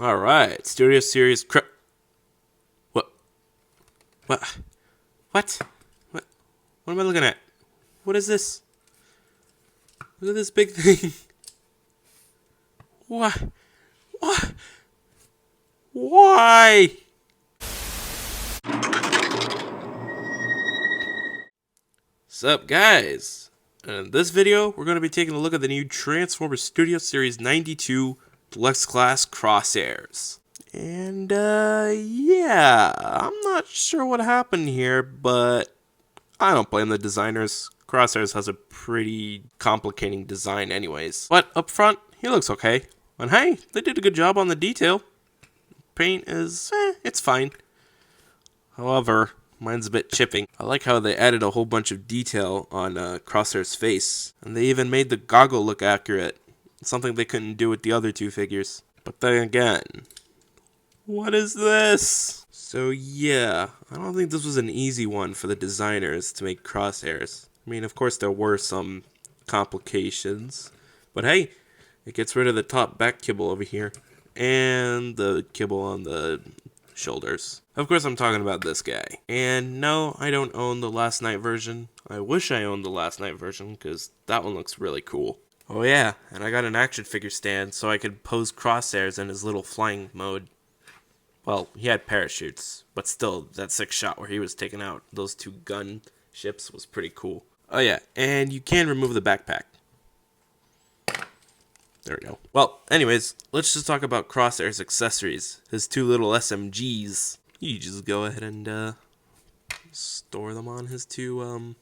All right, Studio Series. What? What? What? What? What am I looking at? What is this? Look at this big thing. What? What? Why? Sup, guys? In this video, we're going to be taking a look at the new Transformers Studio Series 92 Deluxe Class Crosshairs. And, yeah, I'm not sure what happened here, but I don't blame the designers. Crosshairs has a pretty complicating design anyways. But up front, he looks okay. And hey, they did a good job on the detail. Paint is, it's fine. However, mine's a bit chipping. I like how they added a whole bunch of detail on Crosshair's face. And they even made the goggle look accurate. Something they couldn't do with the other two figures. But then again, what is this? So yeah, I don't think this was an easy one for the designers to make Crosshairs. I mean, of course there were some complications. But hey, it gets rid of the top back kibble over here. And the kibble on the shoulders. Of course I'm talking about this guy. And no, I don't own the Last Night version. I wish I owned the Last Night version, because that one looks really cool. Oh yeah, and I got an action figure stand so I could pose Crosshairs in his little flying mode. Well, he had parachutes, but still, that sick shot where he was taking out those two gun ships was pretty cool. Oh yeah, and you can remove the backpack. There we go. Well, anyways, let's just talk about Crosshair's accessories. His two little SMGs. You just go ahead and store them on his two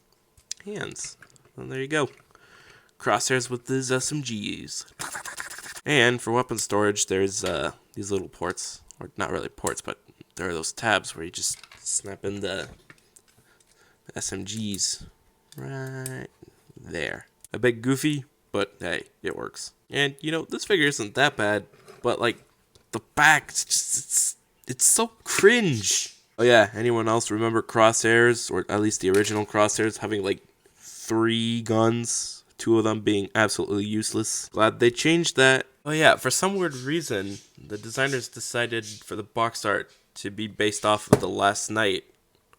hands. And there you go. Crosshairs with his SMGs. And for weapon storage, there's these little ports. Or not really ports, but there are those tabs where you just snap in the SMGs right there. A bit goofy, but hey, it works. And you know, this figure isn't that bad, but like the back, it's so cringe. Oh yeah, anyone else remember Crosshairs, or at least the original Crosshairs, having like 3 guns, 2 of them being absolutely useless? Glad they changed that. Oh yeah, for some weird reason, the designers decided for the box art to be based off of The Last Night.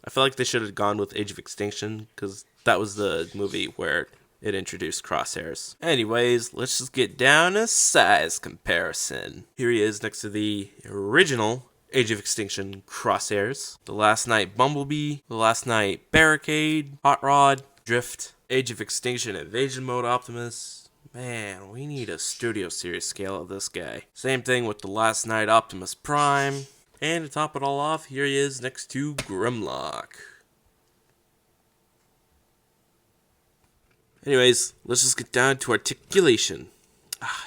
I feel like they should have gone with Age of Extinction, because that was the movie where it introduced Crosshairs. Anyways, let's just get down to size comparison. Here he is next to the original Age of Extinction Crosshairs. The Last Night Bumblebee, The Last Night Barricade, Hot Rod, Drift, Age of Extinction Invasion Mode Optimus. Man, we need a Studio Series scale of this guy. Same thing with The Last Night Optimus Prime. And to top it all off, here he is next to Grimlock. Anyways, let's just get down to articulation.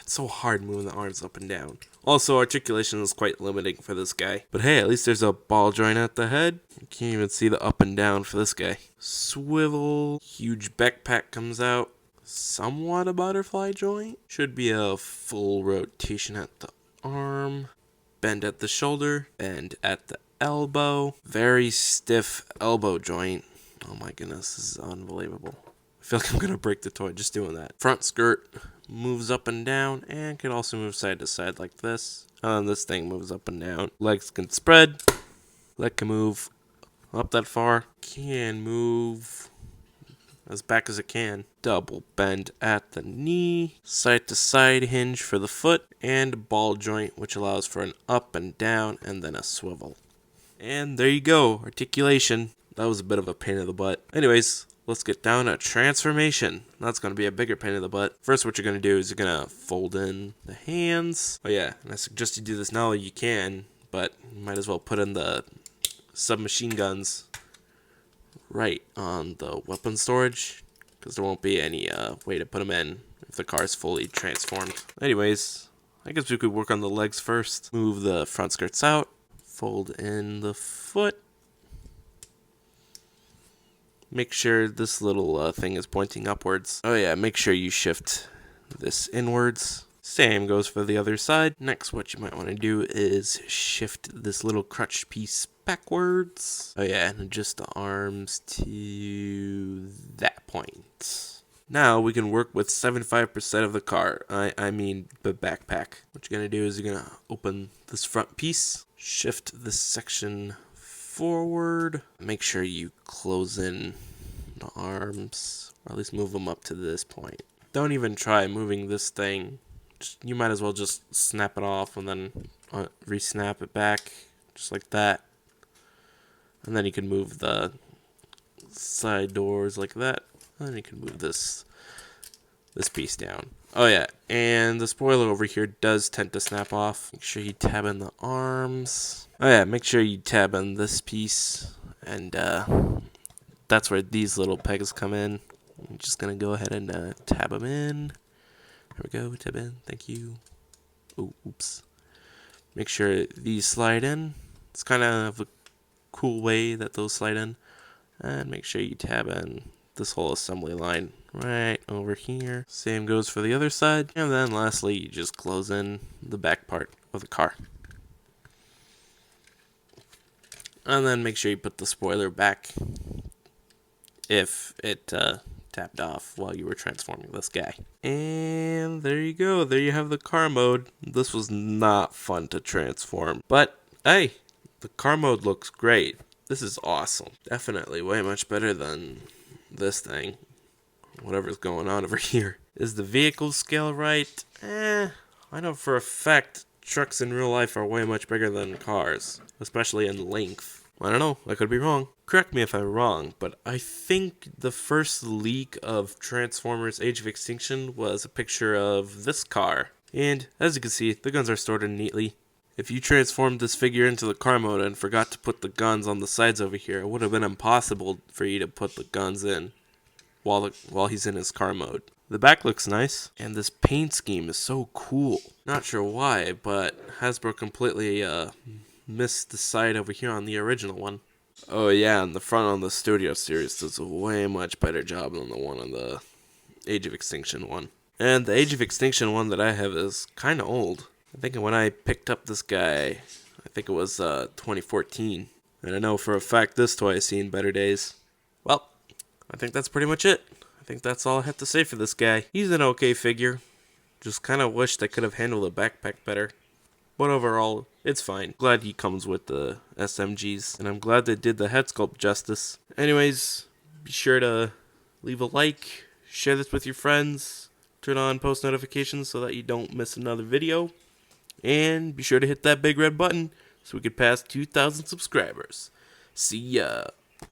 It's so hard moving the arms up and down. Also, articulation is quite limiting for this guy. But hey, at least there's a ball joint at the head. You can't even see the up and down for this guy. Swivel. Huge backpack comes out. Somewhat a butterfly joint. Should be a full rotation at the arm. Bend at the shoulder. Bend at the elbow. Very stiff elbow joint. Oh my goodness, this is unbelievable. I feel like I'm gonna break the toy just doing that. Front skirt moves up and down and can also move side to side like this. And this thing moves up and down. Legs can spread. Leg can move up that far. Can move as back as it can. Double bend at the knee. Side to side hinge for the foot. And ball joint, which allows for an up and down and then a swivel. And there you go. Articulation. That was a bit of a pain in the butt. Anyways, let's get down to transformation. That's going to be a bigger pain in the butt. First, what you're going to do is you're going to fold in the hands. Oh yeah, and I suggest you do this now. You can, but you might as well put in the submachine guns right on the weapon storage, because there won't be any way to put them in if the car is fully transformed. Anyways, I guess we could work on the legs first. Move the front skirts out. Fold in the foot. Make sure this little thing is pointing upwards. Oh yeah, make sure you shift this inwards. Same goes for the other side. Next, what you might want to do is shift this little crutch piece backwards. Oh yeah, and adjust the arms to that point. Now we can work with 75% of the car. I mean the backpack. What you're gonna do is you're gonna open this front piece, shift this section forward, make sure you close in the arms, or at least move them up to this point. Don't even try moving this thing. You might as well just snap it off and then re-snap it back, just like that. And then you can move the side doors like that. And then you can move this piece down. Oh yeah, and the spoiler over here does tend to snap off. Make sure you tab in the arms. Oh yeah, make sure you tab in this piece, and that's where these little pegs come in. I'm just gonna go ahead and tab them in. There we go, tab in, thank you. Oh, oops. Make sure these slide in. It's kind of a cool way that those slide in. And make sure you tab in this whole assembly line right over here. Same goes for the other side. And then lastly, you just close in the back part of the car. And then make sure you put the spoiler back if it tapped off while you were transforming this guy. And there you go. There you have the car mode. This was not fun to transform, but hey, the car mode looks great. This is awesome. Definitely way much better than this thing. Whatever's going on over here. Is the vehicle scale right? I know for a fact trucks in real life are way much bigger than cars, especially in length. I don't know, I could be wrong. Correct me if I'm wrong, but I think the first leak of Transformers Age of Extinction was a picture of this car. And as you can see, the guns are stored in neatly. If you transformed this figure into the car mode and forgot to put the guns on the sides over here, it would have been impossible for you to put the guns in while he's in his car mode. The back looks nice, and this paint scheme is so cool. Not sure why, but Hasbro completely missed the side over here on the original one. Oh yeah, and the front on the Studio Series does a way much better job than the one on the Age of Extinction one. And the Age of Extinction one that I have is kind of old. I think when I picked up this guy, I think it was 2014. And I know for a fact this toy has seen better days. Well, I think that's pretty much it. I think that's all I have to say for this guy. He's an okay figure. Just kind of wished I could have handled the backpack better. But overall, it's fine. Glad he comes with the SMGs. And I'm glad they did the head sculpt justice. Anyways, be sure to leave a like, share this with your friends, turn on post notifications so that you don't miss another video. And be sure to hit that big red button so we can pass 2,000 subscribers. See ya.